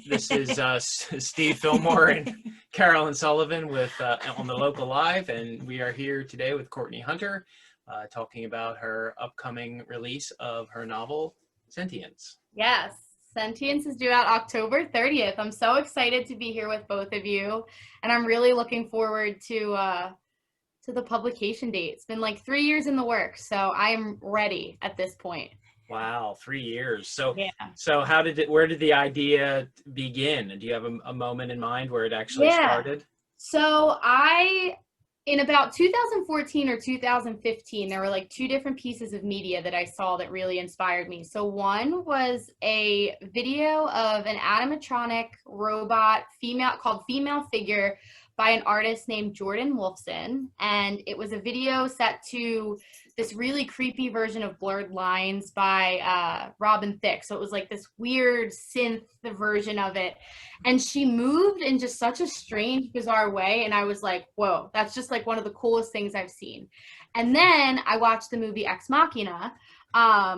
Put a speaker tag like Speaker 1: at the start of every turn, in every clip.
Speaker 1: This is Steve Fillmore and Carolyn Sullivan with on the Local Live, and we are here today with Courtney Hunter, talking about her upcoming release of her novel, Sentience.
Speaker 2: Yes, Sentience is due out October 30th. I'm so excited to be here with both of you, and I'm really looking forward to the publication date. It's been like 3 years in the works, so I am ready at this point.
Speaker 1: Wow, 3 years. So,
Speaker 2: yeah.
Speaker 1: So where did the idea begin? Do you have a moment in mind where it actually started?
Speaker 2: So in about 2014 or 2015, there were like two different pieces of media that I saw that really inspired me. So one was a video of an animatronic robot called Female Figure by an artist named Jordan Wolfson. And it was a video set to this really creepy version of Blurred Lines by Robin Thicke. So it was like this weird synth version of it. And she moved in just such a strange, bizarre way. And I was like, whoa, that's just like one of the coolest things I've seen. And then I watched the movie Ex Machina,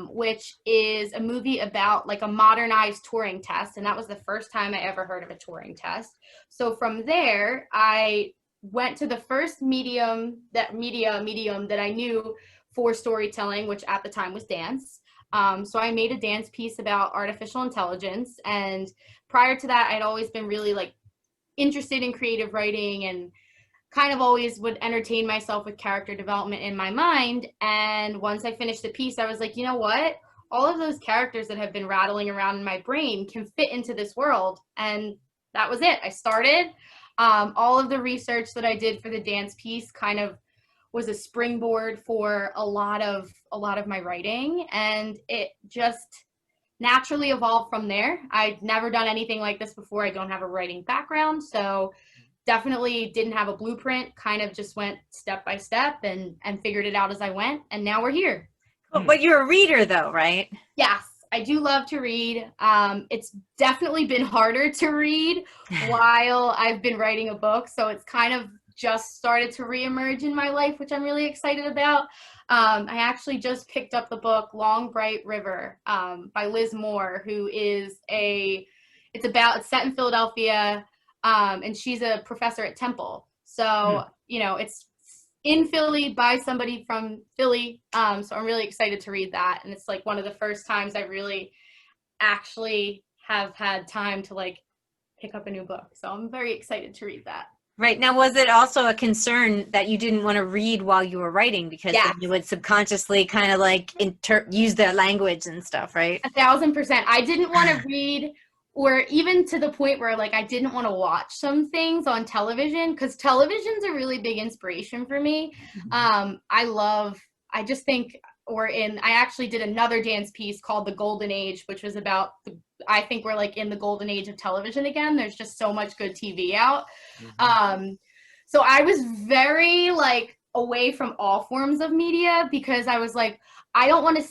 Speaker 2: which is a movie about like a modernized Turing test. And that was the first time I ever heard of a Turing test. So from there, I went to the first medium that I knew for storytelling, which at the time was dance. So I made a dance piece about artificial intelligence. And prior to that, I'd always been really like interested in creative writing and kind of always would entertain myself with character development in my mind. And once I finished the piece, I was like, you know what? All of those characters that have been rattling around in my brain can fit into this world. And that was it. I started. All of the research that I did for the dance piece kind of was a springboard for a lot of my writing, and it just naturally evolved from there. I'd never done anything like this before. I don't have a writing background, so definitely didn't have a blueprint, kind of just went step by step and figured it out as I went, and now we're here.
Speaker 3: But you're a reader though, right?
Speaker 2: Yes, I do love to read. It's definitely been harder to read while I've been writing a book, so it's kind of just started to reemerge in my life, which I'm really excited about. I actually just picked up the book Long Bright River by Liz Moore, who is it's set in Philadelphia, and she's a professor at Temple. So, it's in Philly by somebody from Philly. So I'm really excited to read that. And it's like one of the first times I really actually have had time to like pick up a new book. So I'm very excited to read that.
Speaker 3: Right. Now, was it also a concern that you didn't want to read while you were writing because then you would subconsciously kind of like use the language and stuff, right?
Speaker 2: 1,000%. I didn't want to read, or even to the point where like I didn't want to watch some things on television, because television's a really big inspiration for me. I actually did another dance piece called The Golden Age, which was about I think we're like in the golden age of television again. There's just so much good TV out. So I was very like away from all forms of media, because I was like, I want to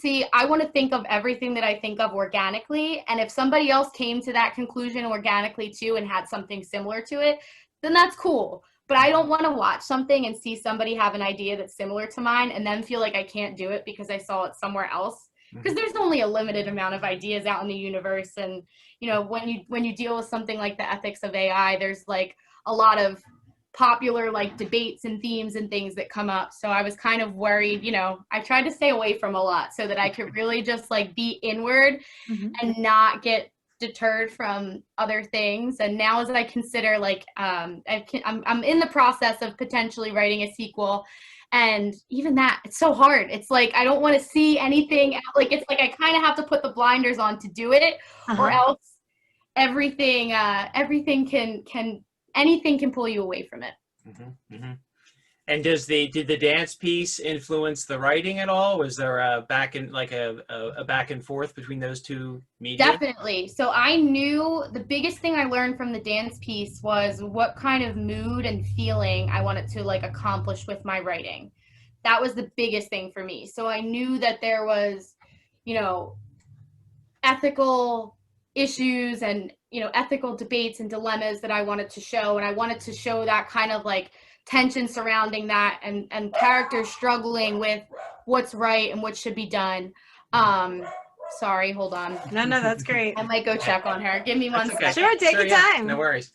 Speaker 2: think of everything that I think of organically. And if somebody else came to that conclusion organically too and had something similar to it, then that's cool. But I don't want to watch something and see somebody have an idea that's similar to mine and then feel like I can't do it because I saw it somewhere else. Because there's only a limited amount of ideas out in the universe. And, when you deal with something like the ethics of AI, there's like a lot of popular like debates and themes and things that come up. So I was kind of worried, I tried to stay away from a lot so that I could really just like be inward and not get deterred from other things. And now as I consider like I'm in the process of potentially writing a sequel, and even that, it's so hard. It's like I don't want to see anything. Like it's like I kind of have to put the blinders on to do it, or else anything can pull you away from it.
Speaker 1: And did the dance piece influence the writing at all? Was there a back and forth between those two media?
Speaker 2: Definitely. So I knew the biggest thing I learned from the dance piece was what kind of mood and feeling I wanted to like accomplish with my writing. That was the biggest thing for me. So I knew that there was, ethical issues and, ethical debates and dilemmas that I wanted to show. And I wanted to show that kind of like tension surrounding that and characters struggling with what's right and what should be done. Sorry, hold on.
Speaker 3: No, that's great.
Speaker 2: I might go check on her. Give me one
Speaker 1: That's okay.
Speaker 2: second.
Speaker 3: Sure, take your time.
Speaker 1: No worries.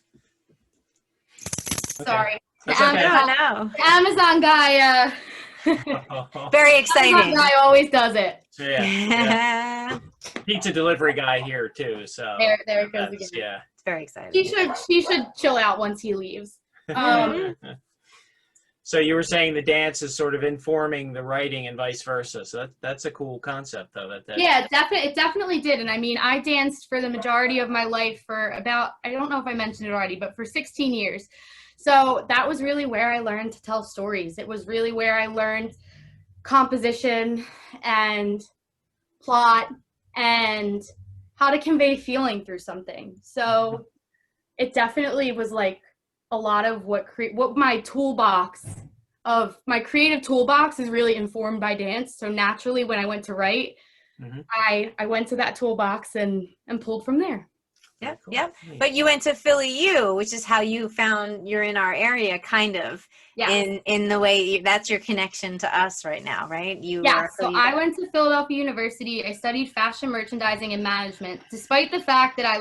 Speaker 1: Okay.
Speaker 2: Sorry.
Speaker 1: That's
Speaker 2: The
Speaker 1: okay.
Speaker 2: The Amazon guy,
Speaker 3: Very
Speaker 2: Amazon
Speaker 3: exciting.
Speaker 2: guy always does it.
Speaker 1: Yeah. Pizza delivery guy here too. So
Speaker 2: There it goes again.
Speaker 1: Yeah.
Speaker 3: It's very exciting.
Speaker 2: She should chill out once he leaves.
Speaker 1: So you were saying the dance is sort of informing the writing and vice versa. So that's a cool concept, though.
Speaker 2: Yeah, it definitely did. And I mean, I danced for the majority of my life for about, I don't know if I mentioned it already, but for 16 years. So that was really where I learned to tell stories. It was really where I learned composition and plot and how to convey feeling through something. So it definitely was like a lot of what my toolbox of my creative toolbox is really informed by dance. So naturally, when I went to write, I went to that toolbox and pulled from there.
Speaker 3: Yep, yep. But you went to PhillyU, which is how you found you're in our area, kind of.
Speaker 2: Yes.
Speaker 3: In the way that's your connection to us right now, right?
Speaker 2: So I went to Philadelphia University. I studied fashion merchandising and management, despite the fact that I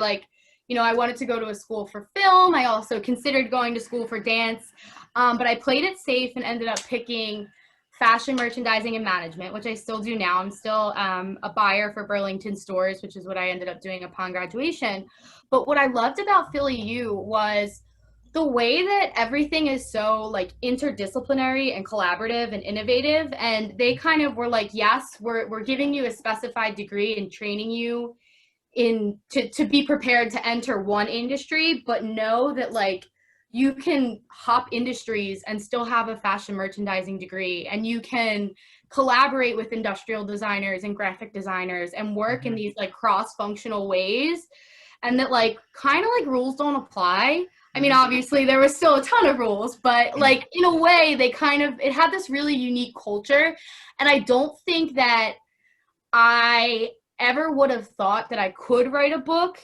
Speaker 2: wanted to go to a school for film. I also considered going to school for dance, but I played it safe and ended up picking fashion merchandising and management, which I still do now. I'm still a buyer for Burlington stores, which is what I ended up doing upon graduation. But what I loved about PhillyU was the way that everything is so like interdisciplinary and collaborative and innovative. And they kind of were like, yes, we're giving you a specified degree and training you to be prepared to enter one industry, but know that like you can hop industries and still have a fashion merchandising degree, and you can collaborate with industrial designers and graphic designers and work in these like cross-functional ways, and that like kind of like rules don't apply. I mean, obviously there was still a ton of rules, but like in a way they it had this really unique culture. And I don't think that I ever would have thought that I could write a book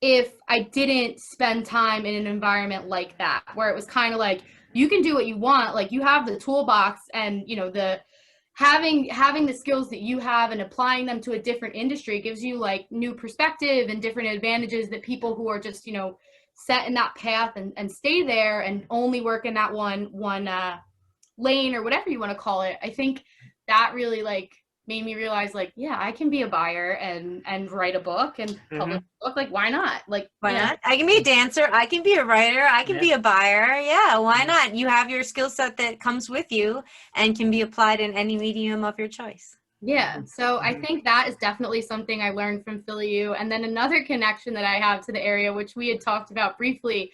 Speaker 2: if I didn't spend time in an environment like that, where it was kind of like, you can do what you want. Like you have the toolbox, and the having the skills that you have and applying them to a different industry gives you like new perspective and different advantages that people who are just, set in that path and stay there and only work in that one lane or whatever you want to call it. I think that really like made me realize like, yeah, I can be a buyer and write a book and publish a book. Like, why not? Like,
Speaker 3: why not? I can be a dancer. I can be a writer. I can be a buyer. Yeah, why not? You have your skill set that comes with you and can be applied in any medium of your choice.
Speaker 2: Yeah, so I think that is definitely something I learned from PhillyU. And then another connection that I have to the area, which we had talked about briefly,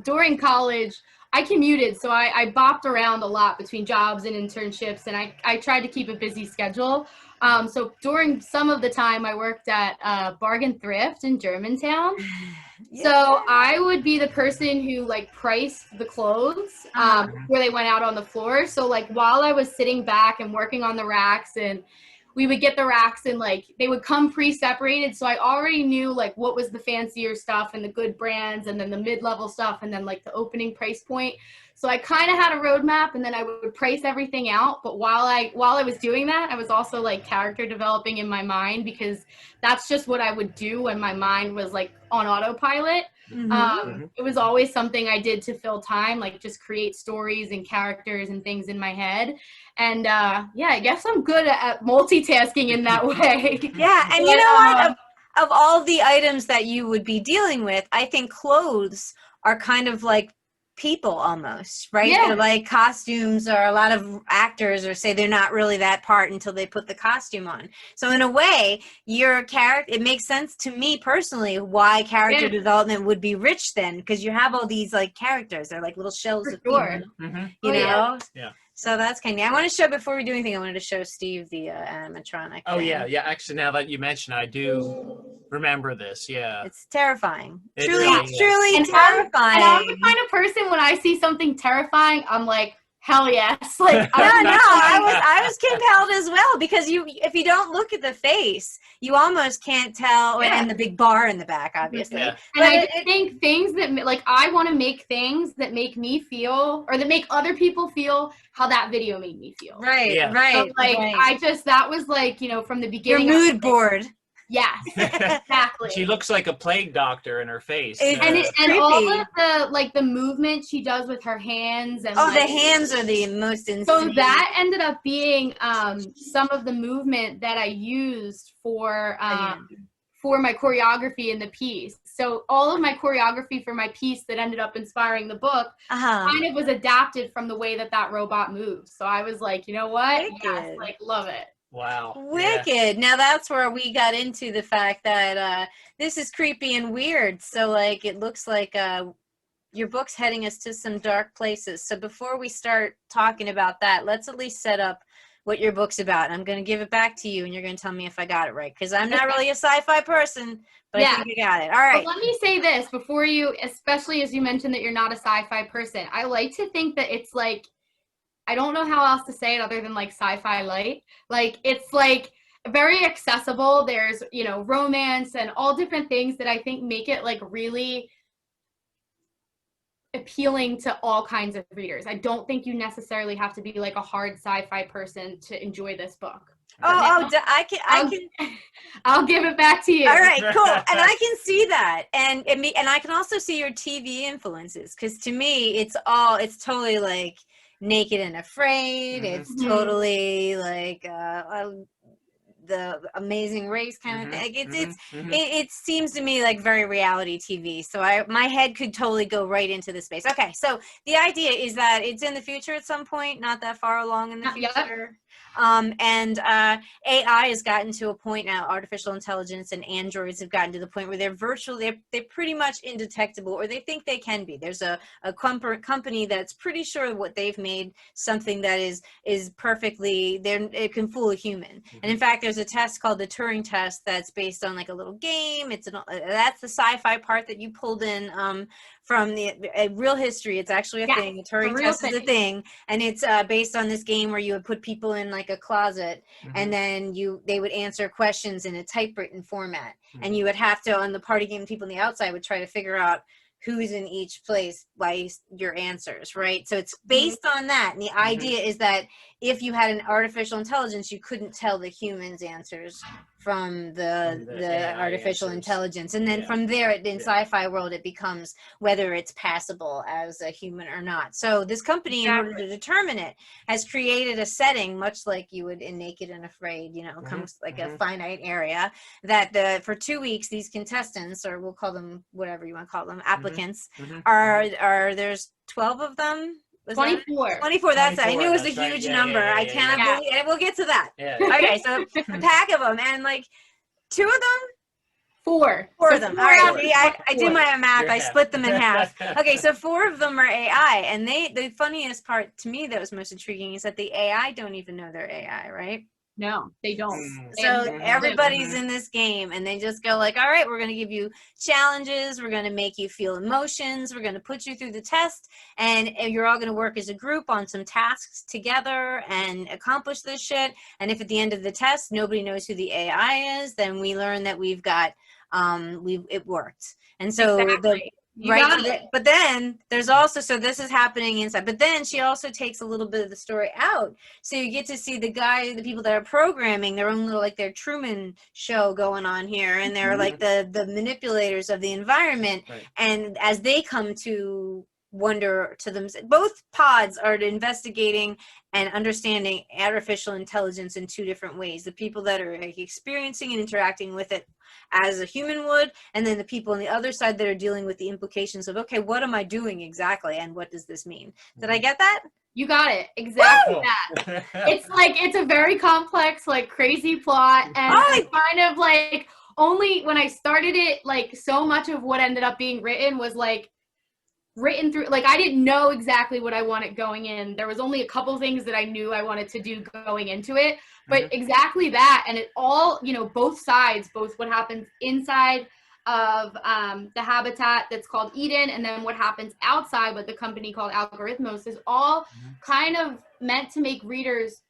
Speaker 2: during college, I commuted, so I bopped around a lot between jobs and internships, and I tried to keep a busy schedule. So during some of the time, I worked at Bargain Thrift in Germantown. Yeah. So I would be the person who like priced the clothes where they went out on the floor. So like while I was sitting back and working on the racks, and we would get the racks and like they would come pre-separated. So I already knew like what was the fancier stuff and the good brands, and then the mid-level stuff, and then like the opening price point. So I kind of had a roadmap, and then I would price everything out. But while I was doing that, I was also like character developing in my mind, because that's just what I would do when my mind was like on autopilot. It was always something I did to fill time, like just create stories and characters and things in my head. And yeah, I guess I'm good at multitasking in that way.
Speaker 3: Yeah, and you know what? Of all the items that you would be dealing with, I think clothes are kind of like people almost, right?
Speaker 2: Yeah.
Speaker 3: They're like costumes, or a lot of actors or say they're not really that part until they put the costume on. So in a way, your character, it makes sense to me personally why character development would be rich then, because you have all these like characters. They're like little shells of people, you know?
Speaker 1: Yeah.
Speaker 3: So that's kind of, I want to show, before we do anything, I wanted to show Steve the animatronic.
Speaker 1: Oh thing. Yeah. Actually, now that you mention, I do remember this. Yeah.
Speaker 3: It's terrifying.
Speaker 1: Truly
Speaker 3: terrifying.
Speaker 2: And I'm the kind of person, when I see something terrifying, I'm like, hell yes. Like,
Speaker 3: I was compelled as well, because if you don't look at the face, you almost can't tell,
Speaker 2: Yeah.
Speaker 3: and the big bar in the back, obviously.
Speaker 1: Yeah.
Speaker 2: And I just think things that, like, I want to make things that make me feel, or that make other people feel how that video made me feel.
Speaker 3: Right,
Speaker 1: Yeah.
Speaker 3: right.
Speaker 2: So, like,
Speaker 3: right.
Speaker 2: that was like, from the
Speaker 3: Your
Speaker 2: beginning.
Speaker 3: mood board.
Speaker 2: Yes, exactly.
Speaker 1: She looks like a plague doctor in her face.
Speaker 3: It's
Speaker 2: And all of the, like, the movement she does with her hands, and
Speaker 3: the
Speaker 2: like,
Speaker 3: hands are the most insane.
Speaker 2: so that ended up being some of the movement that I used for my choreography in the piece. So all of my choreography for my piece that ended up inspiring the book kind of was adapted from the way that robot moves. So I was like, you know what? Yes, like, love it.
Speaker 1: Wow.
Speaker 3: Wicked. Yeah. Now that's where we got into the fact that this is creepy and weird. So, like, it looks like your book's heading us to some dark places. So before we start talking about that, let's at least set up what your book's about. I'm going to give it back to you, and you're going to tell me if I got it right, because I'm not really a sci-fi person, but I think you got it. All right.
Speaker 2: But let me say this before you, especially as you mentioned that you're not a sci-fi person. I like to think that it's like, I don't know how else to say it other than like sci-fi light. Like, it's like very accessible. There's, romance and all different things that I think make it like really appealing to all kinds of readers. I don't think you necessarily have to be like a hard sci-fi person to enjoy this book.
Speaker 3: I can.
Speaker 2: I'll give it back to you.
Speaker 3: All right, cool. And I can see that, and I can also see your TV influences, because to me, it's totally like Naked and Afraid. Mm-hmm. It's totally like the Amazing Race kind of thing. It seems to me like very reality TV. So my head could totally go right into the space. Okay, so the idea is that it's in the future at some point, not that far along in the future. And AI has gotten to a point now, artificial intelligence and androids have gotten to the point where they're pretty much indetectable, or they think they can be. There's a company that's pretty sure what they've made something that is perfectly, it can fool a human. And in fact, there's a test called the Turing test that's based on like a little game. That's the sci-fi part that you pulled in from the real history. It's actually a thing. The Turing test is a thing, and it's based on this game where you would put people in like a closet, and then they would answer questions in a typewritten format, and you would have to, on the party game, people on the outside would try to figure out who's in each place by your answers, right? So it's based on that, and the idea is that if you had an artificial intelligence, you couldn't tell the human's answers from the artificial intelligence, and then from there, in sci-fi world, it becomes whether it's passable as a human or not. So this company, in order to determine it, has created a setting, much like you would in Naked and Afraid, comes like a finite area, that for 2 weeks, these contestants, or we'll call them whatever you want to call them, applicants, are there's 12 of them.
Speaker 2: 24.
Speaker 3: 24, that's it. I knew it was a huge number. I cannot believe it. We'll get to that. Okay, so a pack of them, and like 2 of them?
Speaker 2: 4.
Speaker 3: 4 of them. All right, I did my math. I split them in half. Okay, so 4 of them are AI, and the funniest part to me that was most intriguing is that the AI don't even know they're AI, right?
Speaker 2: No, they don't.
Speaker 3: So everybody's in this game, and they just go like, all right, we're going to give you challenges. We're going to make you feel emotions. We're going to put you through the test, and you're all going to work as a group on some tasks together and accomplish this shit. And if at the end of the test, nobody knows who the AI is, then we learn that we've got, it worked. And so but then there's also, so this is happening inside, but then she also takes a little bit of the story out. So you get to see the people that are programming their own little, like their Truman show going on here. And they're like the manipulators of the environment. Right. And as they come to wonder to them, both pods are investigating and understanding artificial intelligence in 2 different ways. The people that are experiencing and interacting with it as a human would, and then the people on the other side that are dealing with the implications of, okay, what am I doing exactly, and what does this mean? Did I get that?
Speaker 2: You got it. Exactly that. It's a very complex, like, crazy plot, and kind of like, only when I started it, like, so much of what ended up being written was like written through, like, I didn't know exactly what I wanted going in. There was only a couple things that I knew I wanted to do going into it, but exactly that, and it all, both sides, both what happens inside of the habitat that's called Eden, and then what happens outside with the company called Algorithmos is all kind of meant to make readers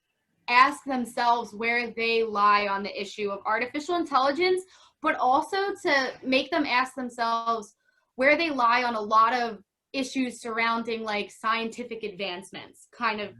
Speaker 2: ask themselves where they lie on the issue of artificial intelligence, but also to make them ask themselves where they lie on a lot of issues surrounding like scientific advancements kind of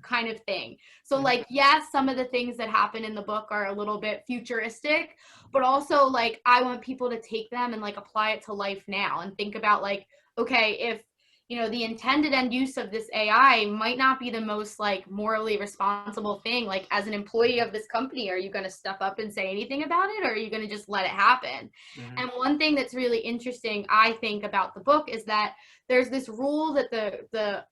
Speaker 2: thing. So like, yes, some of the things that happen in the book are a little bit futuristic, but also like I want people to take them and like apply it to life now and think about like, okay, if you know the intended end use of this AI might not be the most like morally responsible thing, like as an employee of this company, are you going to step up and say anything about it, or are you going to just let it happen? And one thing that's really interesting, I think, about the book is that there's this rule that the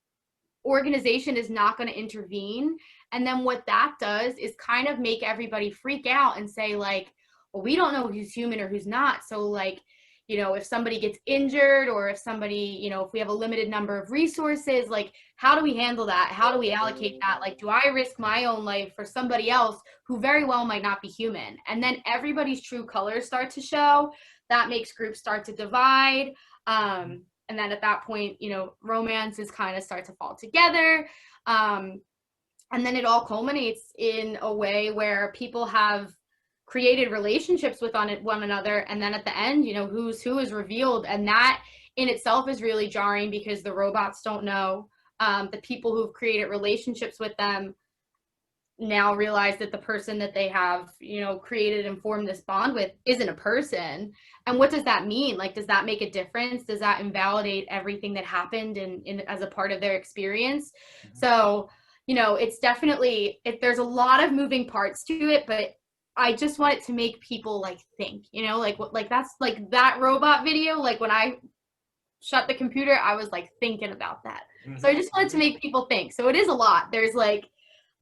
Speaker 2: organization is not going to intervene, and then what that does is kind of make everybody freak out and say like, well, we don't know who's human or who's not, so like, you know, if somebody gets injured or if somebody, you know, if we have a limited number of resources, like how do we handle that? How do we allocate that? Like, do I risk my own life for somebody else who very well might not be human? And then everybody's true colors start to show. That makes groups start to divide. And then at that point, you know, romances kind of start to fall together. And then it all culminates in a way where people have created relationships with one another, and then at the end, you know, who's who is revealed, and that in itself is really jarring because the robots don't know. The people who've created relationships with them now realize that the person that they have, you know, created and formed this bond with isn't a person. And what does that mean? Like, does that make a difference? Does that invalidate everything that happened in as a part of their experience? So, you know, it's definitely, there's a lot of moving parts to it, but I just want it to make people like think, you know, like that's like that robot video. Like when I shut the computer, I was like thinking about that. So I just wanted to make people think. So it is a lot. There's like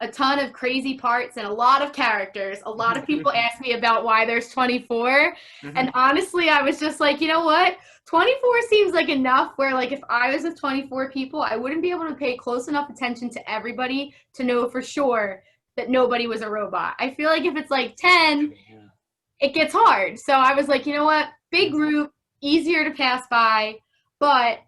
Speaker 2: a ton of crazy parts and a lot of characters. A lot of people ask me about why there's 24. And honestly, I was just like, you know what? 24 seems like enough where like if I was with 24 people, I wouldn't be able to pay close enough attention to everybody to know for sure that nobody was a robot. I feel like if it's like 10, it gets hard. So I was like, you know what? Big group, easier to pass by. But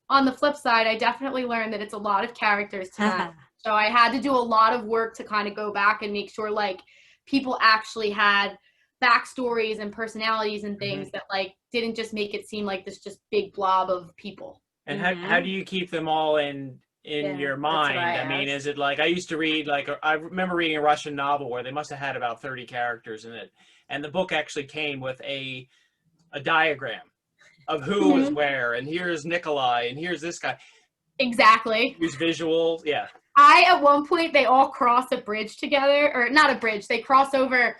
Speaker 2: on the flip side, I definitely learned that it's a lot of characters to match. So I had to do a lot of work to kind of go back and make sure like people actually had backstories and personalities and things that like didn't just make it seem like this just big blob of people.
Speaker 1: And how do you keep them all in your mind? I mean, is it like, I used to read, like, I remember reading a Russian novel where they must have had about 30 characters in it. And the book actually came with a diagram of who was where. And here's Nikolai, and here's this guy.
Speaker 2: Exactly.
Speaker 1: Use visuals. Yeah.
Speaker 2: At one point, they all cross a bridge together, or not a bridge, they cross over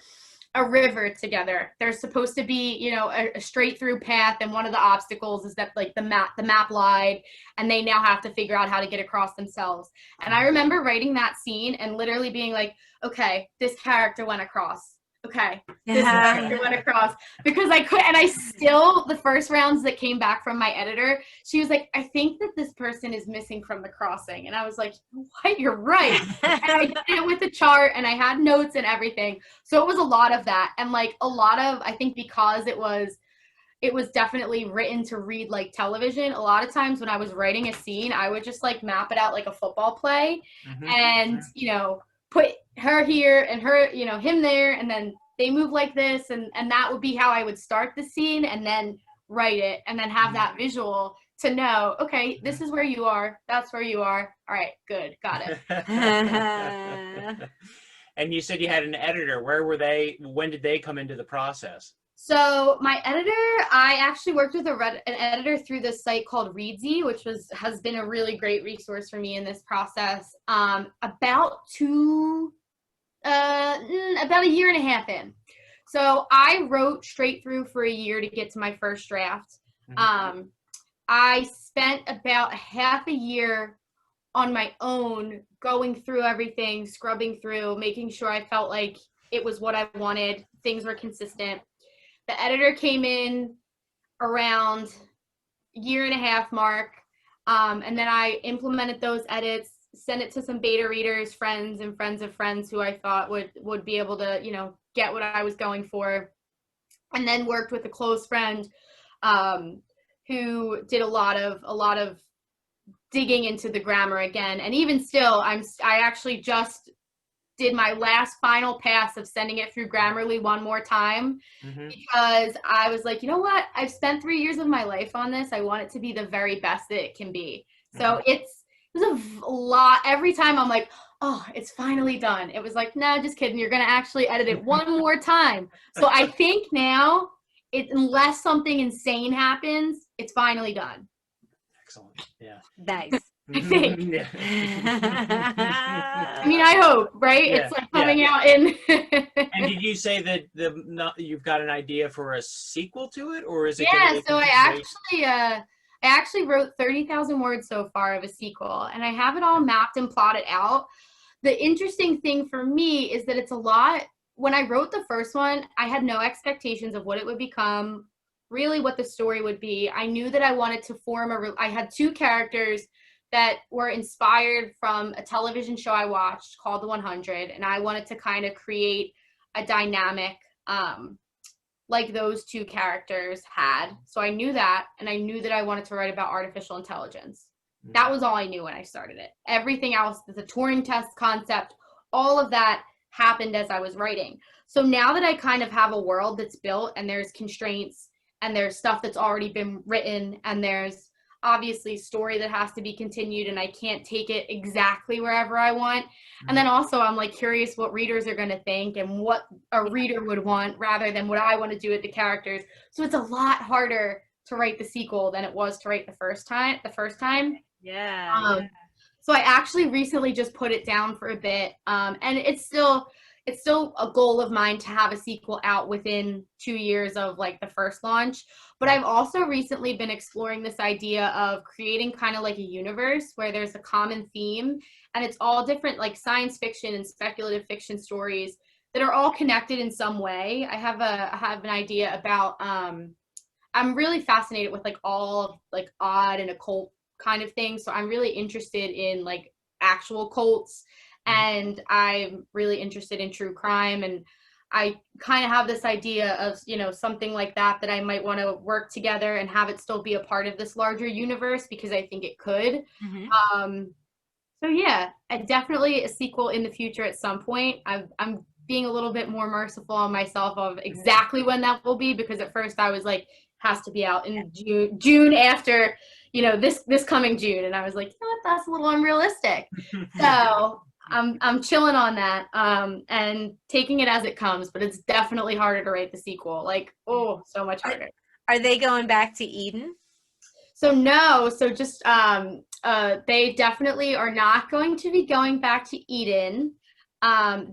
Speaker 2: a river together. There's supposed to be, you know, a straight through path, and one of the obstacles is that like the map lied, and they now have to figure out how to get across themselves. And I remember writing that scene and literally being like, okay, this character went across. Okay, this character went across, because I could, and I still, the first rounds that came back from my editor, she was like, I think that this person is missing from the crossing. And I was like, what? You're right. And I did it with a chart, and I had notes and everything. So it was a lot of that. And like a lot of, I think because it was definitely written to read like television, a lot of times when I was writing a scene, I would just like map it out like a football play, and, you know, put her here and her, you know, him there, and then they move like this, and that would be how I would start the scene, and then write it, and then have that visual to know, okay, this is where you are, that's where you are, all right, good, got it.
Speaker 1: And you said you had an editor. Where were they? When did they come into the process?
Speaker 2: So my editor, I actually worked with an editor through this site called Readsy, which has been a really great resource for me in this process. About a year and a half in. So I wrote straight through for a year to get to my first draft. I spent about half a year on my own, going through everything, scrubbing through, making sure I felt like it was what I wanted, things were consistent. The editor came in around year and a half mark, and then I implemented those edits, sent it to some beta readers, friends and friends of friends who I thought would be able to, you know, get what I was going for, and then worked with a close friend who did a lot of digging into the grammar again. And even still, I actually just did my last final pass of sending it through Grammarly one more time, because I was like, you know what? I've spent 3 years of my life on this. I want it to be the very best that it can be. So it was a lot. Every time I'm like, oh, it's finally done. It was like, no, just kidding. You're going to actually edit it one more time. So I think now, unless something insane happens, it's finally done.
Speaker 1: Excellent. Yeah.
Speaker 3: Nice.
Speaker 2: I think.
Speaker 1: Yeah.
Speaker 2: I mean, I hope, right?
Speaker 1: Yeah,
Speaker 2: It's like coming out in.
Speaker 1: And did you say that you've got an idea for a sequel to it, or is it?
Speaker 2: Yeah, so I actually wrote 30,000 words so far of a sequel, and I have it all mapped and plotted out. The interesting thing for me is that it's a lot. When I wrote the first one, I had no expectations of what it would become, really what the story would be. I knew that I wanted to form I had two characters that were inspired from a television show I watched called The 100, and I wanted to kind of create a dynamic like those two characters had. So I knew that, and I knew that I wanted to write about artificial intelligence. That was all I knew when I started it. Everything else, the Turing test concept, all of that happened as I was writing. So now that I kind of have a world that's built, and there's constraints, and there's stuff that's already been written, and there's obviously story that has to be continued, and I can't take it exactly wherever I want. And then also I'm like curious what readers are going to think and what a reader would want rather than what I want to do with the characters. So it's a lot harder to write the sequel than it was to write the first time.
Speaker 3: Yeah.
Speaker 2: So I actually recently just put it down for a bit, and it's still a goal of mine to have a sequel out within 2 years of like the first launch. But I've also recently been exploring this idea of creating kind of like a universe where there's a common theme, and it's all different like science fiction and speculative fiction stories that are all connected in some way. I have an idea about I'm really fascinated with like all of like odd and occult kind of things. So I'm really interested in like actual cults, and I'm really interested in true crime, and I kind of have this idea of, you know, something like that I might want to work together and have it still be a part of this larger universe, because I think it could. So yeah, definitely a sequel in the future at some point. I'm being a little bit more merciful on myself of exactly when that will be, because at first I was like, has to be out in June after, you know, this coming June, and I was like, you know what, that's a little unrealistic. So I'm chilling on that and taking it as it comes, but it's definitely harder to write the sequel. Like, oh, so much harder.
Speaker 3: Are they going back to Eden?
Speaker 2: So no, so just they definitely are not going to be going back to Eden.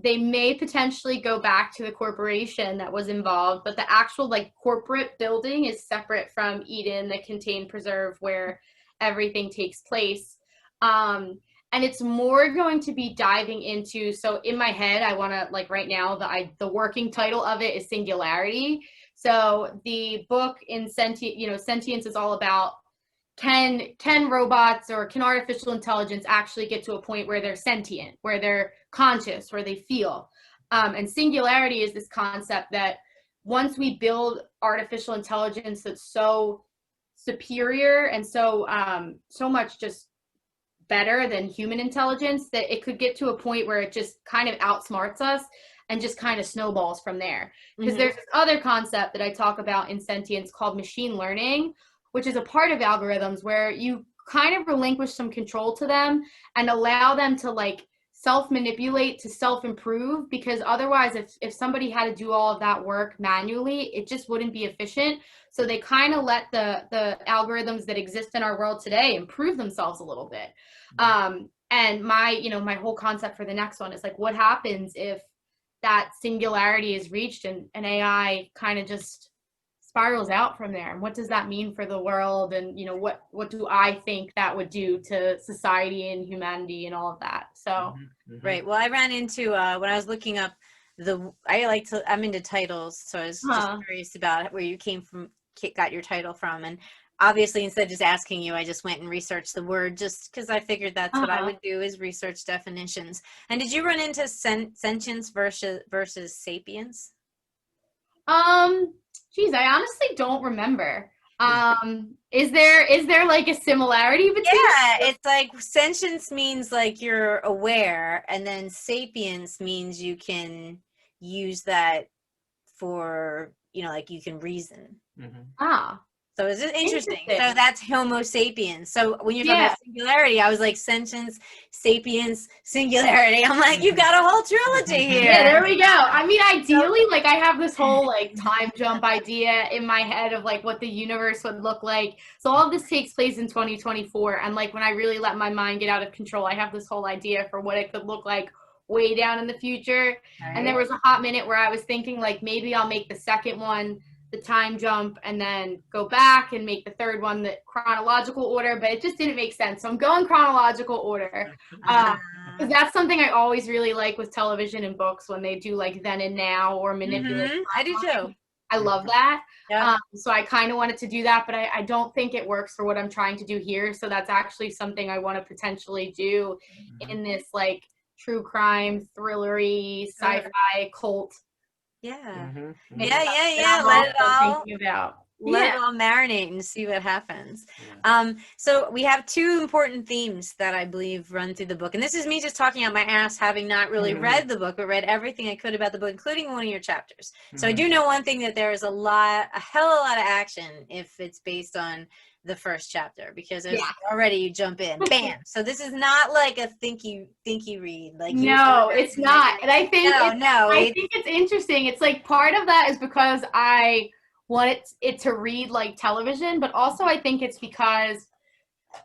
Speaker 2: They may potentially go back to the corporation that was involved, but the actual like corporate building is separate from Eden, the contained preserve where everything takes place. And it's more going to be diving into, so in my head, I want to like right now, the working title of it is Singularity. So the book in Sentience is all about, can robots or can artificial intelligence actually get to a point where they're sentient, where they're conscious, where they feel? And singularity is this concept that once we build artificial intelligence that's so superior and so much just better than human intelligence, that it could get to a point where it just kind of outsmarts us and just kind of snowballs from there. Because there's this other concept that I talk about in Sentience called machine learning, which is a part of algorithms where you kind of relinquish some control to them and allow them to like self-manipulate, to self-improve, because otherwise if somebody had to do all of that work manually, it just wouldn't be efficient. So they kind of let the algorithms that exist in our world today improve themselves a little bit. And my whole concept for the next one is like, what happens if that singularity is reached and AI kind of just spirals out from there? And what does that mean for the world? And, you know, what do I think that would do to society and humanity and all of that? So,
Speaker 3: Right. Well, I ran into, when I was looking up I'm into titles. So I was just curious about where you got your title from. And obviously, instead of just asking you, I just went and researched the word, just because I figured that's what I would do, is research definitions. And did you run into sentience versus sapience?
Speaker 2: Geez, I honestly don't remember. Is there like a similarity between
Speaker 3: Yeah, it's like sentience means like you're aware, and then sapience means you can use that for, like you can reason.
Speaker 2: Ah,
Speaker 3: So it's just interesting. So
Speaker 2: interesting.
Speaker 3: that's Homo sapiens. So when you're talking
Speaker 2: Yeah.
Speaker 3: about singularity, I was like sentience, sapiens, singularity. I'm like, you've got a whole trilogy here.
Speaker 2: Yeah, there we go. I mean, ideally, like I have this whole like time jump idea in my head of like what the universe would look like. So all of this takes place in 2024, and like when I really let my mind get out of control, I have this whole idea for what it could look like way down in the future. And there was a hot minute where I was thinking like maybe I'll make the second one the time jump and then go back and make the third one the chronological order, but it just didn't make sense. So I'm going chronological order. Because that's something I always really like with television and books when they do like then and now or manipulate.
Speaker 3: I do too.
Speaker 2: I love that.
Speaker 3: Yeah.
Speaker 2: So I kind of wanted to do that, but I don't think it works for what I'm trying to do here. So that's actually something I want to potentially do in this like true crime, thrillery, sci-fi, cult.
Speaker 3: Yeah.
Speaker 1: Mm-hmm.
Speaker 3: Yeah.
Speaker 2: Let it
Speaker 3: all marinate and see what happens. So we have two important themes that I believe run through the book. And this is me just talking out my ass, having not really read the book, but read everything I could about the book, including one of your chapters. So I do know one thing, that there is a hell of a lot of action if it's based on the first chapter, because there's already you jump in, bam. So this is not like a thinky read. Like
Speaker 2: no, it's not. And I think
Speaker 3: I
Speaker 2: think it's interesting. It's like part of that is because I want it to read like television, but also I think it's because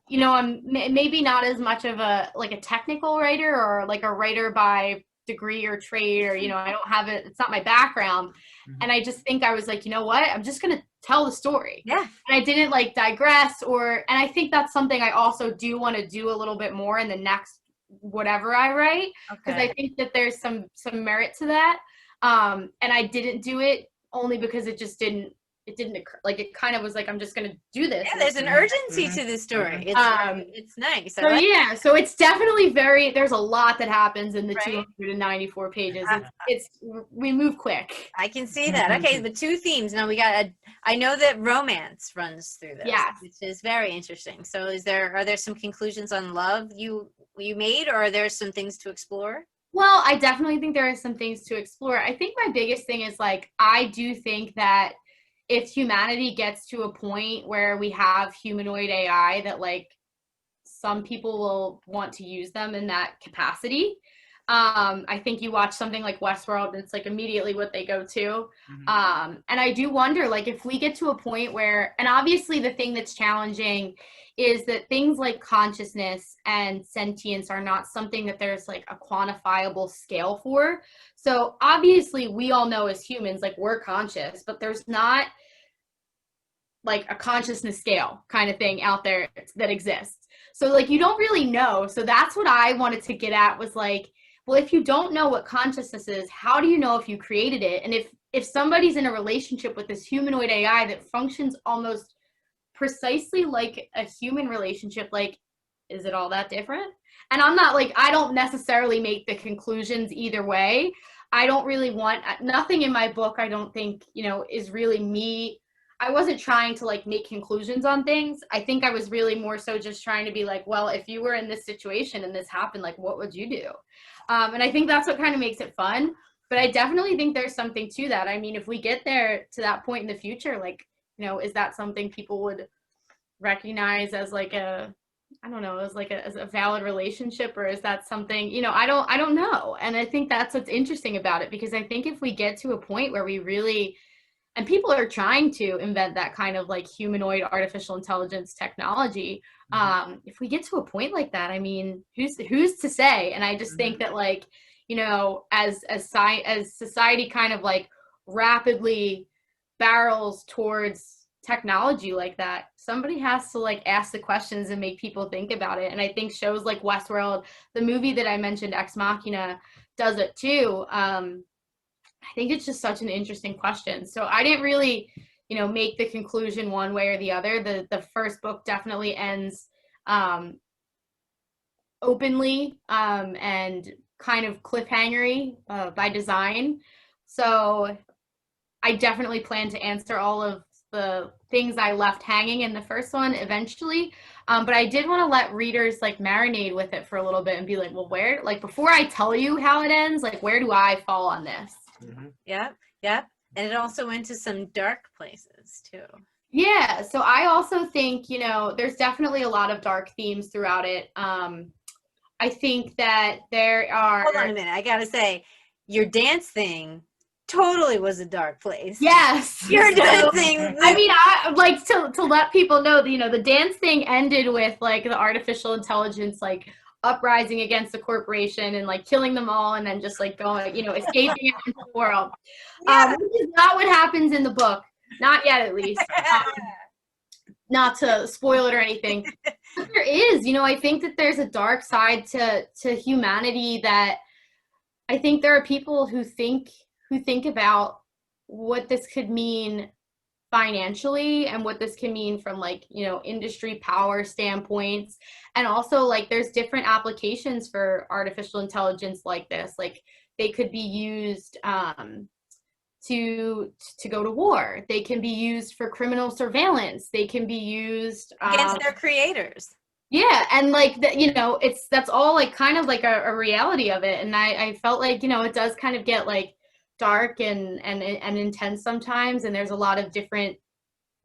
Speaker 2: I'm maybe not as much of a technical writer or like a writer by degree or trade, or I don't have it. It's not my background, and I just think I was like, you know what? I'm just gonna tell the story.
Speaker 3: Yeah.
Speaker 2: And I didn't like digress and I think that's something I also do want to do a little bit more in the next whatever I write, because I think that there's some merit to that. And I didn't do it only because it didn't occur. Like it kind of was like, I'm just gonna do this.
Speaker 3: Yeah, there's an urgency to this story. It's nice.
Speaker 2: So it's definitely there's a lot that happens in the 294 pages. We move quick.
Speaker 3: I can see that. Okay, the two themes. Now I know that romance runs through this, which is very interesting. So are there some conclusions on love you made, or are there some things to explore?
Speaker 2: Well, I definitely think there are some things to explore. I think my biggest thing is like, I do think that if humanity gets to a point where we have humanoid AI, that like some people will want to use them in that capacity. I think you watch something like Westworld and it's like immediately what they go to. And I do wonder, like, if we get to a point where, and obviously the thing that's challenging is that things like consciousness and sentience are not something that there's like a quantifiable scale for. So obviously we all know as humans, like we're conscious, but there's not like a consciousness scale kind of thing out there that exists. So like you don't really know. So that's what I wanted to get at, was like, well, if you don't know what consciousness is, how do you know if you created it? And if somebody's in a relationship with this humanoid AI that functions almost precisely like a human relationship, like, is it all that different? And I'm not like, I don't necessarily make the conclusions either way. I don't really want, nothing in my book, I don't think, is really me. I wasn't trying to like make conclusions on things. I think I was really more so just trying to be like, well, if you were in this situation and this happened, like, what would you do? And I think that's what kind of makes it fun. But I definitely think there's something to that. I mean, if we get there to that point in the future, like, is that something people would recognize as like a, I don't know, as a valid relationship, or is that something, I don't know. And I think that's what's interesting about it, because I think if we get to a point where we really, and people are trying to invent that kind of like humanoid artificial intelligence technology. If we get to a point like that, I mean, who's to say? And I just think that like, as society kind of like rapidly barrels towards technology like that, somebody has to like ask the questions and make people think about it. And I think shows like Westworld, the movie that I mentioned, Ex Machina, does it too. I think it's just such an interesting question. So I didn't really, make the conclusion one way or the other. The first book definitely ends openly and kind of cliffhangery by design. So I definitely plan to answer all of the things I left hanging in the first one eventually. But I did want to let readers like marinate with it for a little bit and be like, well, where, like, before I tell you how it ends, like, where do I fall on this?
Speaker 3: Yep, yep. And it also went to some dark places too.
Speaker 2: Yeah, so I also think, you know, there's definitely a lot of dark themes throughout it. I think that there are.
Speaker 3: Hold on a minute. I gotta say, your dance thing totally was a dark place.
Speaker 2: Yes.
Speaker 3: Your dance thing.
Speaker 2: I mean, I like to let people know that, you know, the dance thing ended with like the artificial intelligence like uprising against the corporation and like killing them all and then just like going, you know, escaping out into the world.
Speaker 3: Yeah.
Speaker 2: Which is not what happens in the book. Not yet, at least. Not to spoil it or anything. But there is, you know, I think that there's a dark side to humanity that I think there are people who think about what this could mean financially and what this can mean from like, you know, industry power standpoints. And also like there's different applications for artificial intelligence like this. Like they could be used to go to war. They can be used for criminal surveillance. They can be used
Speaker 3: Against their creators.
Speaker 2: Yeah, and like you know, that's all like kind of like a reality of it. And I felt like, you know, it does kind of get like dark and intense sometimes, and there's a lot of different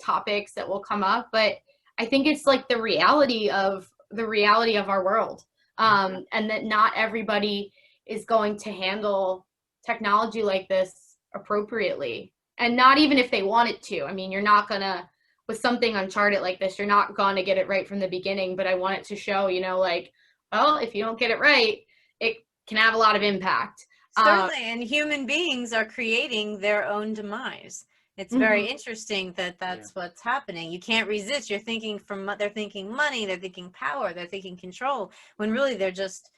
Speaker 2: topics that will come up. But I think it's like the reality of our world, and that not everybody is going to handle technology like this appropriately, and not even if they wanted to. I mean, you're not gonna, with something uncharted like this, you're not gonna get it right from the beginning. But I want it to show, you know, like, well, if you don't get it right, it can have a lot of impact.
Speaker 3: Certainly, and human beings are creating their own demise. It's very interesting that that's what's happening. You can't resist. You're thinking they're thinking money, they're thinking power, they're thinking control, when really they're just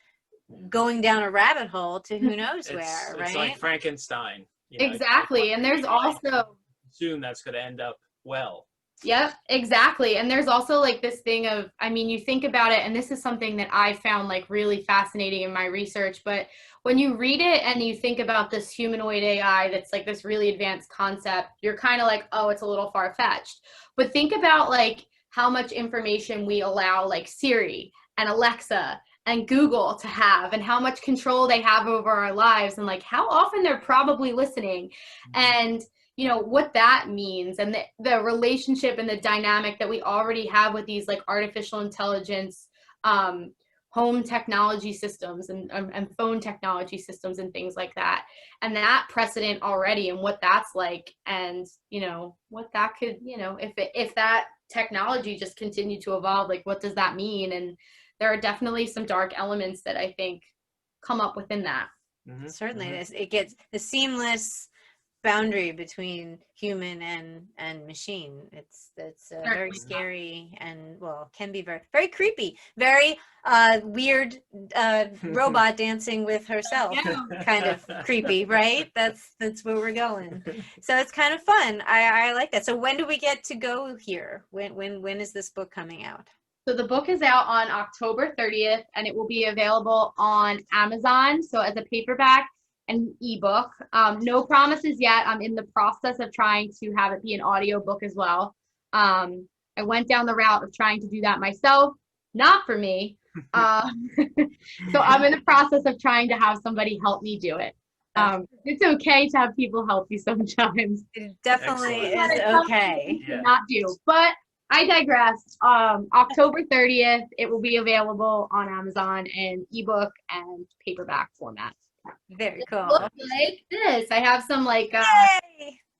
Speaker 3: going down a rabbit hole to who knows where, right?
Speaker 1: It's like Frankenstein. You know,
Speaker 2: Exactly, and there's also
Speaker 1: assume that's going to end up well.
Speaker 2: Yep, exactly. And there's also like this thing of, I mean, you think about it, and this is something that I found like really fascinating in my research, but when you read it and you think about this humanoid AI that's like this really advanced concept, you're kind of like, oh, it's a little far-fetched. But think about like how much information we allow like Siri and Alexa and Google to have, and how much control they have over our lives, and like how often they're probably listening, and you know what that means, and the relationship and the dynamic that we already have with these like artificial intelligence home technology systems and phone technology systems and things like that, and that precedent already, and what that's like, and you know what that could, you know, if that technology just continued to evolve, like what does that mean? And there are definitely some dark elements that I think come up within that.
Speaker 3: Certainly, it gets the seamless boundary between human and machine. It's very scary, and well, can be very, very creepy, very weird robot dancing with herself kind of creepy, right? That's where we're going. So it's kind of fun. I like that. So when do we get to go here? When is this book coming out?
Speaker 2: So the book is out on October 30th, and it will be available on Amazon, so as a paperback and ebook. No promises yet. I'm in the process of trying to have it be an audiobook as well. I went down the route of trying to do that myself. Not for me. So I'm in the process of trying to have somebody help me do it. It's okay to have people help you sometimes.
Speaker 3: It definitely is okay.
Speaker 2: Not do, but I digress. October 30th, it will be available on Amazon in ebook and paperback format.
Speaker 3: Very cool.
Speaker 2: Look like this. I have some like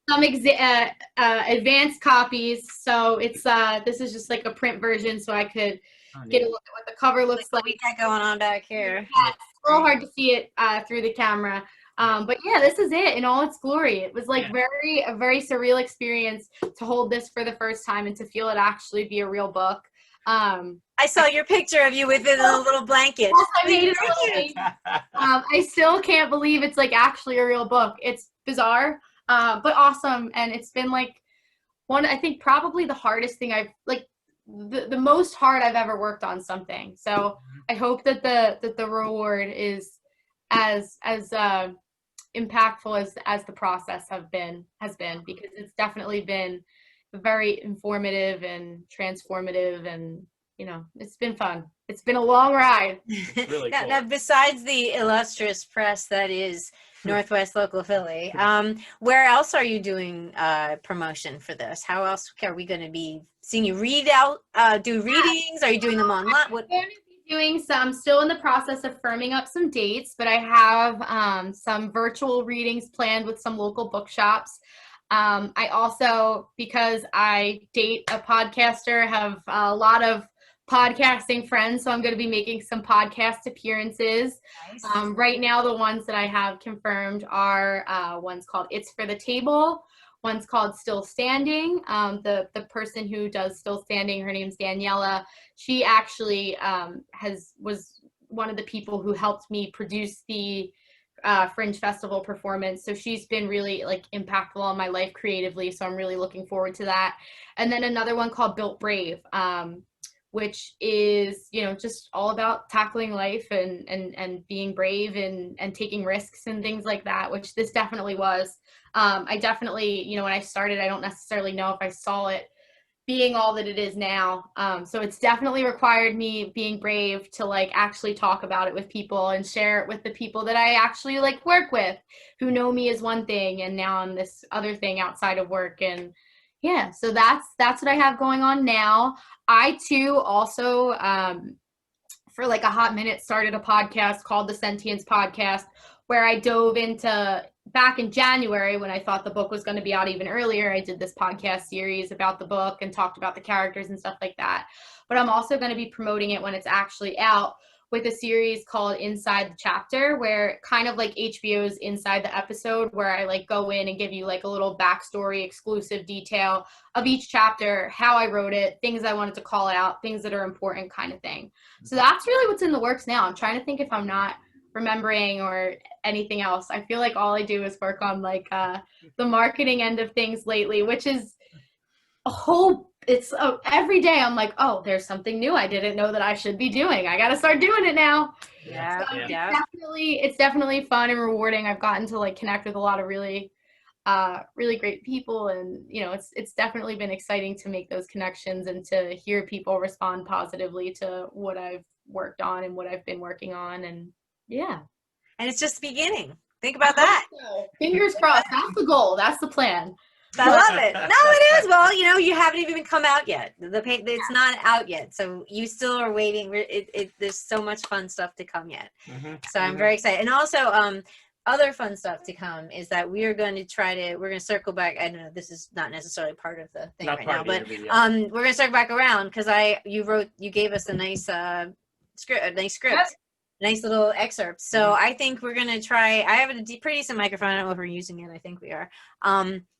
Speaker 2: some advanced copies. So it's this is just like a print version, so I could get a look at what the cover looks like.
Speaker 3: We got going on back here.
Speaker 2: Yeah, it's a little hard to see it through the camera. But yeah, this is it in all its glory. It was like a very surreal experience to hold this for the first time and to feel it actually be a real book.
Speaker 3: I saw your picture of you within a little blanket.
Speaker 2: Yes, I made it. I still can't believe it's like actually a real book. It's bizarre, but awesome. And it's been like I think probably the hardest thing I've like the most hard I've ever worked on something. So I hope that the reward is as impactful as the process has been, because it's definitely been very informative and transformative, and you know, it's been fun. It's been a long ride.
Speaker 1: Really
Speaker 3: now,
Speaker 1: cool.
Speaker 3: now, besides the illustrious press that is Northwest Local Philly, where else are you doing promotion for this? How else are we going to be seeing you read out, do readings? Are you doing them online? What?
Speaker 2: I'm going to be doing some, still in the process of firming up some dates, but I have some virtual readings planned with some local bookshops. I also, because I date a podcaster, have a lot of podcasting friends, so I'm going to be making some podcast appearances.
Speaker 3: Nice.
Speaker 2: Right now, the ones that I have confirmed are one's called It's for the Table, one's called Still Standing. The person who does Still Standing, her name's Daniela. She actually was one of the people who helped me produce the Fringe Festival performance. So she's been really like impactful on my life creatively. So I'm really looking forward to that. And then another one called Built Brave, which is, you know, just all about tackling life and being brave and taking risks and things like that, which this definitely was. I definitely, you know, when I started, I don't necessarily know if I saw it being all that it is now. So it's definitely required me being brave to like actually talk about it with people and share it with the people that I actually like work with, who know me as one thing and now I'm this other thing outside of work. And yeah, so that's what I have going on now. I too also for like a hot minute started a podcast called the Sentience Podcast, where I dove into, back in January when I thought the book was going to be out even earlier, I did this podcast series about the book and talked about the characters and stuff like that. But I'm also going to be promoting it when it's actually out with a series called Inside the Chapter, where kind of like HBO's Inside the Episode, where I like go in and give you like a little backstory, exclusive detail of each chapter, how I wrote it, things I wanted to call out, things that are important kind of thing. So that's really what's in the works now. I'm trying to think if I'm not remembering or anything else. I feel like all I do is work on like the marketing end of things lately, which is a whole, every day I'm like, oh, there's something new I didn't know that I should be doing. I got to start doing it now.
Speaker 3: Yeah,
Speaker 2: So
Speaker 3: yeah.
Speaker 2: it's definitely fun and rewarding. I've gotten to like connect with a lot of really great people, and you know, it's definitely been exciting to make those connections and to hear people respond positively to what I've worked on and what I've been working on. And yeah.
Speaker 3: And it's just the beginning. Think about that.
Speaker 2: Fingers crossed. That's the goal. That's the plan.
Speaker 3: I love it. No, it is. Well, you know, you haven't even come out yet. It's not out yet, so you still are waiting. There's so much fun stuff to come yet. So I'm very excited. And also, other fun stuff to come is that we're going to circle back. I don't know, this is not necessarily part of the thing right now, but we're going to circle back around because you gave us a nice script. Nice little excerpt. So I think we're gonna try. I have a pretty decent microphone. I don't know if we're using it. I think we are.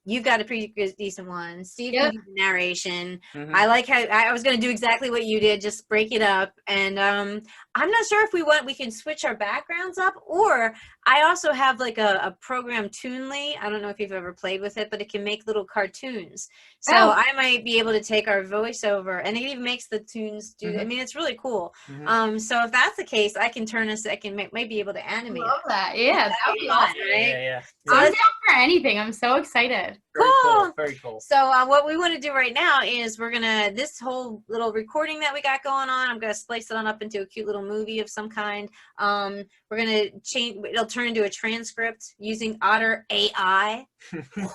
Speaker 3: You've got a pretty good, decent one. Steve can do the narration. I like how I was gonna do exactly what you did, just break it up. And I'm not sure if we can switch our backgrounds up, or I also have like a program Toonly. I don't know if you've ever played with it, but it can make little cartoons. So I might be able to take our voiceover, and it even makes the tunes do. I mean, it's really cool. So if that's the case, I can turn us. I can might be able to animate.
Speaker 2: Love that. Yeah, that would be awesome.
Speaker 3: Right?
Speaker 1: Yeah.
Speaker 2: So I'm down for anything. I'm so excited.
Speaker 3: Cool.
Speaker 1: Very cool.
Speaker 3: So what we want to do right now is this whole little recording that we got going on, I'm going to splice it on up into a cute little movie of some kind. We're going to change, it'll turn into a transcript using Otter AI.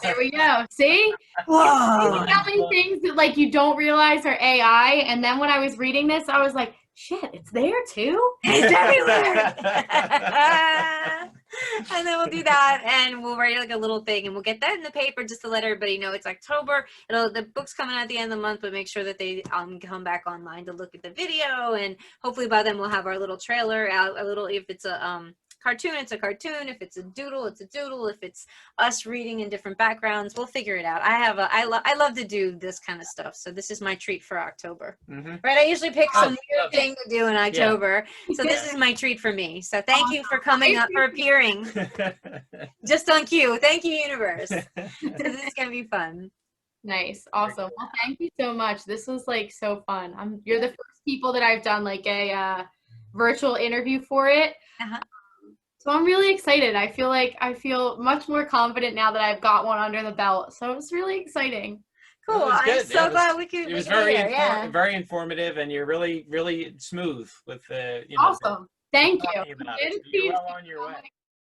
Speaker 2: There we go. See?
Speaker 3: Whoa.
Speaker 2: Having things that like you don't realize are AI, and then when I was reading this, I was like, shit, it's there too?
Speaker 3: It's everywhere. And then we'll do that, and we'll write like a little thing, and we'll get that in the paper just to let everybody know it's October. The book's coming out at the end of the month, but make sure that they come back online to look at the video, and hopefully by then we'll have our little trailer out. If it's a cartoon, it's a cartoon. If it's a doodle, it's a doodle. If it's us reading in different backgrounds, we'll figure it out. I love to do this kind of stuff, so this is my treat for October. Right? I usually pick some weird thing to do in October, so this is my treat for me. So thank you for coming up, for appearing just on cue. Thank you, universe. This is gonna be fun.
Speaker 2: Nice. Awesome. Well, thank you so much. This was like so fun. You're the first people that I've done like a virtual interview for it. So I'm really excited. I feel much more confident now that I've got one under the belt. So it's really exciting.
Speaker 3: Cool.
Speaker 1: Well, it was
Speaker 3: I'm
Speaker 1: good.
Speaker 3: so
Speaker 1: Yeah,
Speaker 3: glad we could.
Speaker 1: it was
Speaker 3: we could
Speaker 1: very
Speaker 3: hear, yeah.
Speaker 1: very informative, and you're really, really smooth with the,
Speaker 2: Awesome. Thank you.
Speaker 1: talking about it.
Speaker 2: And
Speaker 1: So you're
Speaker 2: Steve,
Speaker 1: well on your way.